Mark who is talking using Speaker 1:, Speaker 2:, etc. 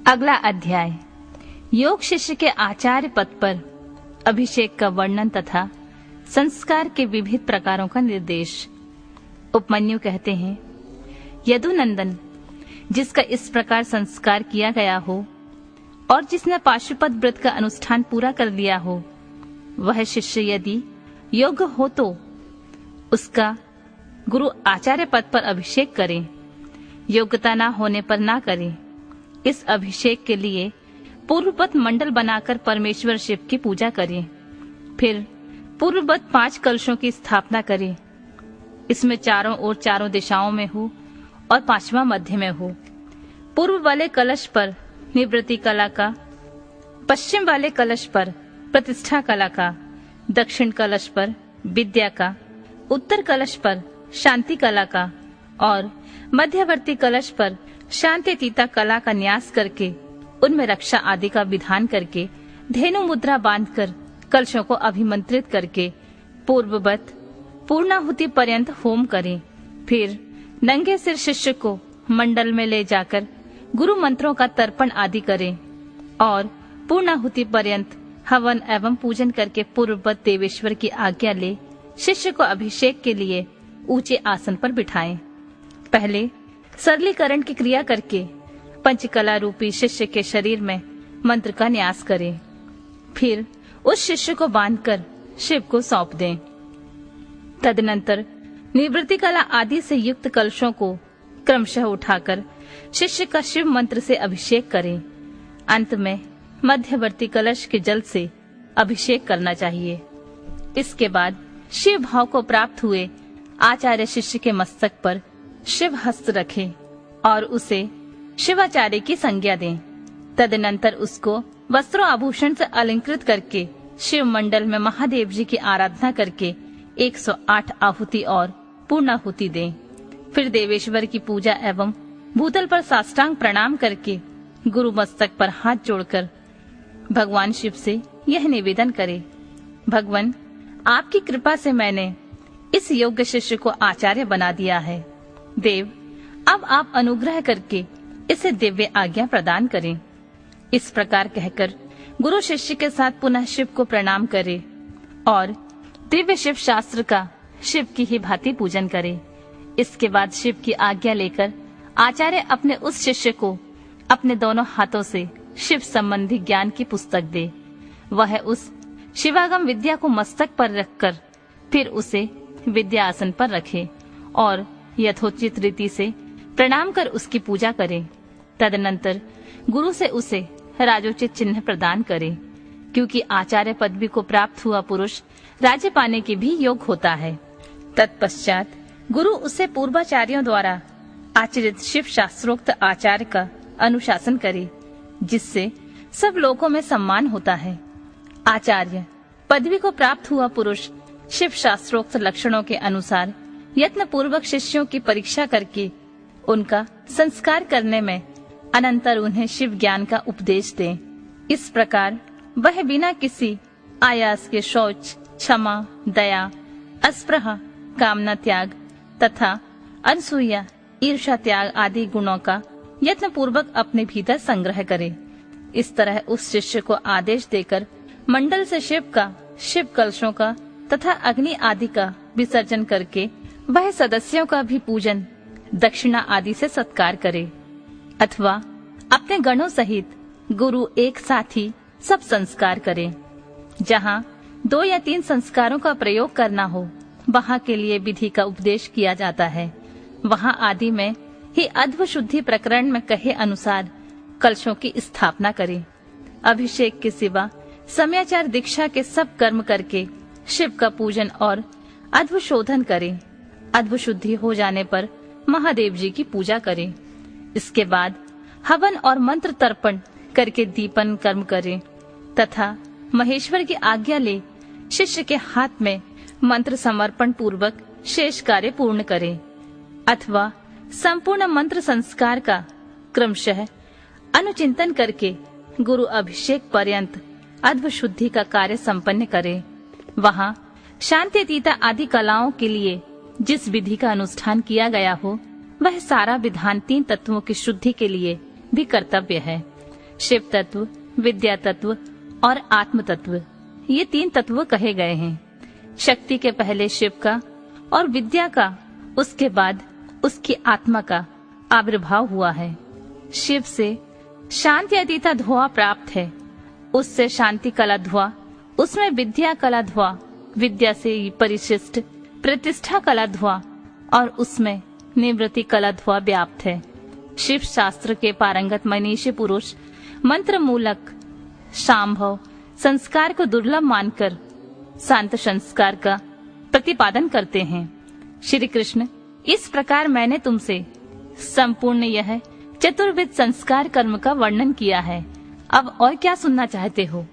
Speaker 1: अगला अध्याय योग शिष्य के आचार्य पद पर अभिषेक का वर्णन तथा संस्कार के विविध प्रकारों का निर्देश। उपमन्यु कहते हैं, यदुनंदन, जिसका इस प्रकार संस्कार किया गया हो और जिसने पाशुपत व्रत का अनुष्ठान पूरा कर लिया हो, वह शिष्य यदि योग्य हो तो उसका गुरु आचार्य पद पर अभिषेक करे। योग्यता न होने पर ना करे। इस अभिषेक के लिए पूर्ववत मंडल बनाकर परमेश्वर शिव की पूजा करें। फिर पूर्ववत 5 कलशों की स्थापना करें। इसमें चारों ओर चारों दिशाओं में हो और 5वां मध्य में हो। पूर्व वाले कलश पर निवृत्ति कला का, पश्चिम वाले कलश पर प्रतिष्ठा कला का, दक्षिण कलश पर विद्या का, उत्तर कलश पर शांति कला का और मध्यवर्ती कलश पर शांतितीता कला का न्यास करके उनमें रक्षा आदि का विधान करके धेनु मुद्रा बांधकर कलशों को अभिमंत्रित करके पूर्ववत पूर्णाहुति पर्यंत होम करें। फिर नंगे सिर शिष्य को मंडल में ले जाकर गुरु मंत्रों का तर्पण आदि करें और पूर्णाहुति पर्यंत हवन एवं पूजन करके पूर्ववत देवेश्वर की आज्ञा ले शिष्य को अभिषेक के लिए ऊंचे आसन पर बिठाएं। पहले सरलीकरण की क्रिया करके पंचकला रूपी शिष्य के शरीर में मंत्र का न्यास करें। फिर उस शिष्य को बांधकर शिव को सौंप दें। तदनंतर निवृत्ति कला आदि से युक्त कलशों को क्रमशः उठाकर शिष्य का शिव मंत्र से अभिषेक करें। अंत में मध्यवर्ती कलश के जल से अभिषेक करना चाहिए। इसके बाद शिव भाव को प्राप्त हुए आचार्य शिष्य के मस्तक पर शिव हस्त रखें और उसे शिवाचार्य की संज्ञा दें। तदनंतर उसको वस्त्रों आभूषण से अलंकृत करके शिव मंडल में महादेव जी की आराधना करके 108 आहुति और पूर्णाहुति दें। फिर देवेश्वर की पूजा एवं भूतल पर साष्टांग प्रणाम करके गुरु मस्तक पर हाथ जोड़कर भगवान शिव से यह निवेदन करें, भगवान, आपकी कृपा से मैंने इस योग्य शिष्य को आचार्य बना दिया है। देव, अब आप अनुग्रह करके इसे दिव्य आज्ञा प्रदान करें। इस प्रकार कहकर गुरु शिष्य के साथ पुनः शिव को प्रणाम करे और दिव्य शिव शास्त्र का शिव की ही भांति पूजन करे। इसके बाद शिव की आज्ञा लेकर आचार्य अपने उस शिष्य को अपने दोनों हाथों से शिव संबंधी ज्ञान की पुस्तक दे। वह उस शिवागम विद्या को मस्तक पर रखकर फिर उसे विद्या आसन पर रखे और यथोचित रीति से प्रणाम कर उसकी पूजा करे। तदनंतर गुरु से उसे राजोचित चिन्ह प्रदान करे, क्योंकि आचार्य पदवी को प्राप्त हुआ पुरुष राज्य पाने के भी योग्य होता है। तत्पश्चात गुरु उसे पूर्वाचार्यों द्वारा आचरित शिव शास्त्रोक्त आचार्य का अनुशासन करे, जिससे सब लोगों में सम्मान होता है। आचार्य पदवी को प्राप्त हुआ पुरुष शिव शास्त्रोक्त लक्षणों के अनुसार यत्न पूर्वक शिष्यों की परीक्षा करके उनका संस्कार करने में अनंतर उन्हें शिव ज्ञान का उपदेश दें। इस प्रकार वह बिना किसी आयास के शौच, क्षमा, दया, अस्पृहा, कामना त्याग तथा अनसूया, ईर्ष्या त्याग आदि गुणों का यत्न पूर्वक अपने भीतर संग्रह करे। इस तरह उस शिष्य को आदेश देकर मंडल से शिव का, शिव कलशों का तथा अग्नि आदि का विसर्जन करके वह सदस्यों का भी पूजन, दक्षिणा आदि से सत्कार करे, अथवा अपने गणों सहित गुरु एक साथ ही सब संस्कार करे। जहाँ 2 या 3 संस्कारों का प्रयोग करना हो, वहाँ के लिए विधि का उपदेश किया जाता है। वहाँ आदि में ही अध्व शुद्धि प्रकरण में कहे अनुसार कलशों की स्थापना करे। अभिषेक के सिवा समयाचार दीक्षा के सब कर्म करके शिव का पूजन और अध्व शोधन करे। अध्व शुद्धि हो जाने पर महादेव जी की पूजा करें। इसके बाद हवन और मंत्र तर्पण करके दीपन कर्म करें तथा महेश्वर की आज्ञा ले शिष्य के हाथ में मंत्र समर्पण पूर्वक शेष कार्य पूर्ण करें, अथवा संपूर्ण मंत्र संस्कार का क्रमशः अनुचिंतन करके गुरु अभिषेक पर्यंत अध्व शुद्धि का कार्य संपन्न करें। वहाँ शांतितीता आदि कलाओं के लिए जिस विधि का अनुष्ठान किया गया हो, वह सारा विधान 3 तत्वों की शुद्धि के लिए भी कर्तव्य है। शिव तत्व, विद्या तत्व और आत्म तत्व, ये 3 तत्व कहे गए हैं। शक्ति के पहले शिव का और विद्या का, उसके बाद उसकी आत्मा का आविर्भाव हुआ है। शिव से शांति अतीता धुआं प्राप्त है, उससे शांति कला धुआं, उसमें विद्या कला धुआं, विद्या से परिशिष्ट प्रतिष्ठा कला धुआं और उसमें निवृत्ति कला धुआं व्याप्त है। शिव शास्त्र के पारंगत मनीषी पुरुष मंत्र मूलक शांभव संस्कार को दुर्लभ मानकर शांत संस्कार का प्रतिपादन करते हैं। श्री कृष्ण, इस प्रकार मैंने तुमसे संपूर्ण यह चतुर्विध संस्कार कर्म का वर्णन किया है। अब और क्या सुनना चाहते हो?